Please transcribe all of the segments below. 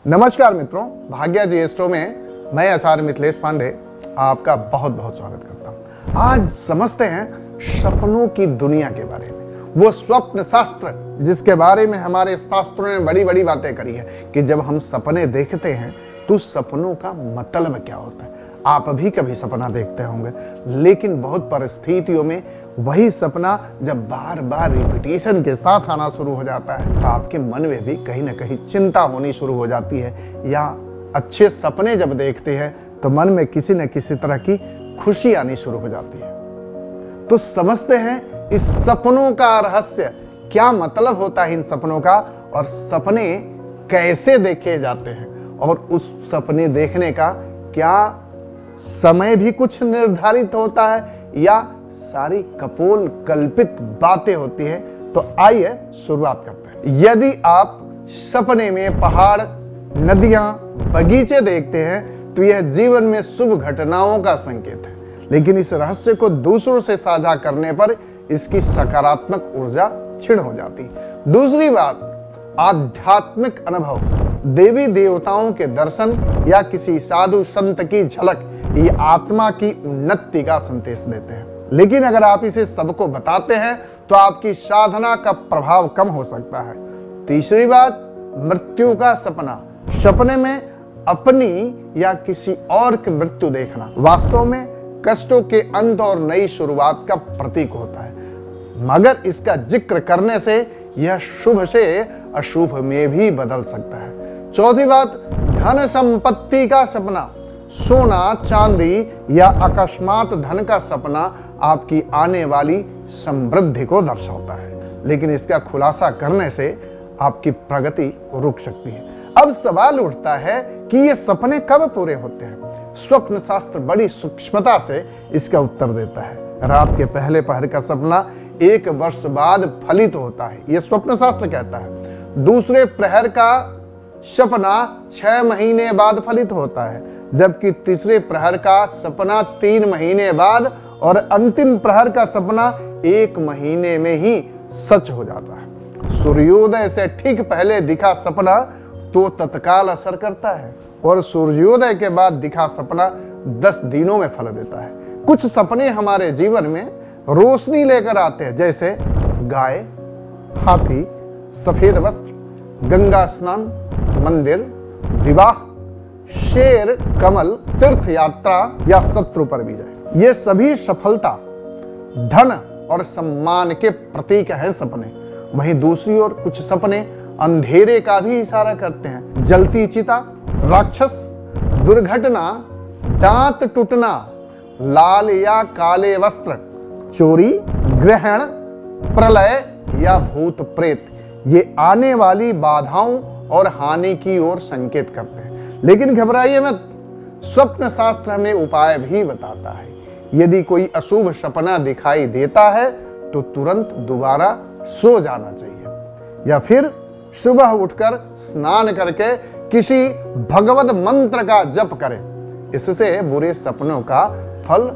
नमस्कार मित्रों, भाग्या जी एस्ट्रो में मैं आचार्य मिथिलेश पांडे आपका बहुत बहुत स्वागत करता हूं। आज समझते हैं सपनों की दुनिया के बारे में, वो स्वप्न शास्त्र जिसके बारे में हमारे शास्त्रों ने बड़ी बड़ी बातें करी है कि जब हम सपने देखते हैं तो सपनों का मतलब क्या होता है। आप भी कभी सपना देखते होंगे, लेकिन बहुत परिस्थितियों में वही सपना जब बार बार रिपीटिशन के साथ आना शुरू हो जाता है तो आपके मन में भी कहीं ना कहीं चिंता होनी शुरू हो जाती है, या अच्छे सपने जब देखते हैं तो मन में किसी न किसी तरह की खुशी आनी शुरू हो जाती है। तो समझते हैं इस सपनों का रहस्य, क्या मतलब होता है इन सपनों का, और सपने कैसे देखे जाते हैं, और उस सपने देखने का क्या समय भी कुछ निर्धारित होता है या सारी कपोल कल्पित बातें होती है। तो आइए शुरुआत करते हैं। यदि आप सपने में पहाड़, नदियां, बगीचे देखते हैं तो यह जीवन में शुभ घटनाओं का संकेत है, लेकिन इस रहस्य को दूसरों से साझा करने पर इसकी सकारात्मक ऊर्जा क्षीण हो जाती है। दूसरी बात, आध्यात्मिक अनुभव, देवी देवताओं के दर्शन या किसी साधु संत की झलक ये आत्मा की उन्नति का संदेश देते हैं, लेकिन अगर आप इसे सबको बताते हैं तो आपकी साधना का प्रभाव कम हो सकता है। तीसरी बात, मृत्यु का सपना, सपने में अपनी या किसी और की मृत्यु देखना वास्तव में कष्टों के अंत और नई शुरुआत का प्रतीक होता है, मगर इसका जिक्र करने से यह शुभ से अशुभ में भी बदल सकता है। चौथी बात, धन संपत्ति का सपना, सोना, चांदी या अकस्मात धन का सपना आपकी आने वाली समृद्धि को दर्शाता है, लेकिन इसका खुलासा करने से आपकी प्रगति रुक सकती है। अब सवाल उठता है कि ये सपने कब पूरे होते हैं। स्वप्न शास्त्र बड़ी सूक्ष्मता से इसका उत्तर देता है। रात के पहले पहर का सपना 1 वर्ष बाद फलित होता है, यह स्वप्न शास्त्र कहता है। दूसरे प्रहर का सपना 6 महीने बाद फलित होता है, जबकि तीसरे प्रहर का सपना 3 महीने बाद और अंतिम प्रहर का सपना 1 महीने में ही सच हो जाता है। सूर्योदय से ठीक पहले दिखा सपना तो तत्काल असर करता है, और सूर्योदय के बाद दिखा सपना 10 दिनों में फल देता है। कुछ सपने हमारे जीवन में रोशनी लेकर आते हैं, जैसे गाय, हाथी, सफेद वस्त्र, गंगा स्नान, मंदिर, विवाह, शेर, कमल, तीर्थ यात्रा या शत्रु पर विजय। ये सभी सफलता, धन और सम्मान के प्रतीक हैं सपने। वहीं दूसरी ओर कुछ सपने अंधेरे का भी इशारा करते हैं। जलती चिता, राक्षस, दुर्घटना, दांत टूटना, लाल या काले वस्त्र, चोरी, ग्रहण, प्रलय या भूत प्रेत, ये आने वाली बाधाओं और हानि की ओर संकेत करते हैं। लेकिन घबराइए मत, स्वप्न शास्त्र हमें उपाय भी बताता है। यदि कोई अशुभ सपना दिखाई देता है तो तुरंत दोबारा सो जाना चाहिए, या फिर सुबह उठकर स्नान करके किसी भगवत मंत्र का जप करें। इससे बुरे सपनों का फल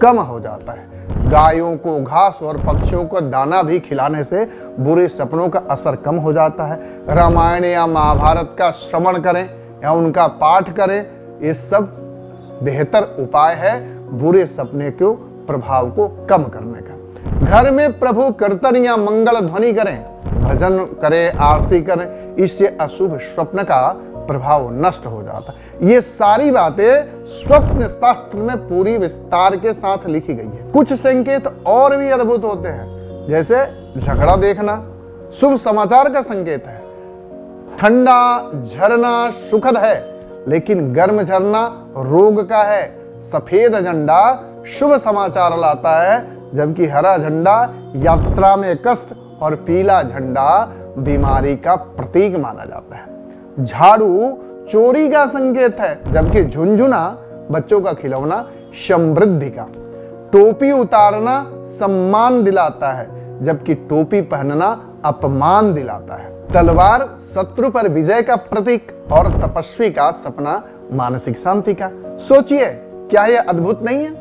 कम हो जाता है। गायों को घास और पक्षियों को दाना भी खिलाने से बुरे सपनों का असर कम हो जाता है। रामायण या महाभारत का श्रवण करें या उनका पाठ करें, ये सब बेहतर उपाय है बुरे सपने के प्रभाव को कम करने का। घर में प्रभु कीर्तन या मंगल ध्वनि करें, भजन करें, आरती करें, इससे अशुभ स्वप्न का प्रभाव नष्ट हो जाता है। ये सारी बातें स्वप्न शास्त्र में पूरी विस्तार के साथ लिखी गई है। कुछ संकेत और भी अद्भुत होते हैं, जैसे झगड़ा देखना शुभ समाचार का संकेत है। ठंडा झरना सुखद है, लेकिन गर्म झरना रोग का है। सफेद झंडा शुभ समाचार लाता है, जबकि हरा झंडा यात्रा में कष्ट और पीला झंडा बीमारी का प्रतीक माना जाता है। झाड़ू चोरी का संकेत है, जबकि झुनझुना बच्चों का खिलौना समृद्धि का। टोपी उतारना सम्मान दिलाता है, जबकि टोपी पहनना अपमान दिलाता है। तलवार शत्रु पर विजय का प्रतीक और तपस्वी का सपना मानसिक शांति का। सोचिए, क्या यह अद्भुत नहीं है?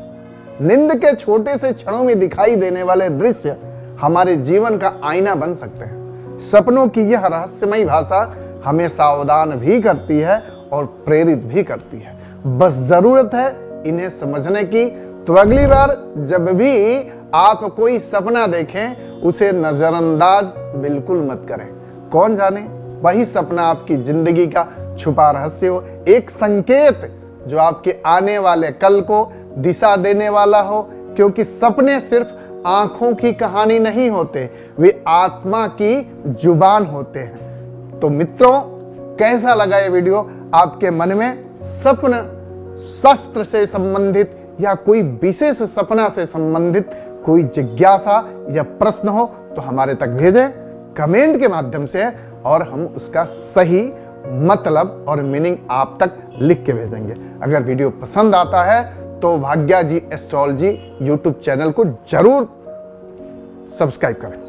नींद के छोटे से क्षणों में दिखाई देने वाले दृश्य हमारे जीवन का आईना बन सकते हैं। सपनों की यह रहस्यमयी भाषा हमें सावधान भी करती है और प्रेरित भी करती है। बस जरूरत है इन्हें समझने की। तो अगली बार जब भी आप कोई सपना देखें उसे नजरअंदाज बिल्कुल मत करें। कौन जाने वही सपना आपकी जिंदगी का छुपा रहस्य हो, एक संकेत जो आपके आने वाले कल को दिशा देने वाला हो। क्योंकि सपने सिर्फ आंखों की कहानी नहीं होते, वे आत्मा की जुबान होते हैं। तो मित्रों, कैसा लगा ये वीडियो? आपके मन में स्वप्न शास्त्र से संबंधित या कोई विशेष सपना से संबंधित कोई जिज्ञासा या प्रश्न हो तो हमारे तक भेजें कमेंट के माध्यम से, और हम उसका सही मतलब और मीनिंग आप तक लिख के भेजेंगे। अगर वीडियो पसंद आता है तो भाग्या जी एस्ट्रोलॉजी यूट्यूब चैनल को जरूर सब्सक्राइब करें।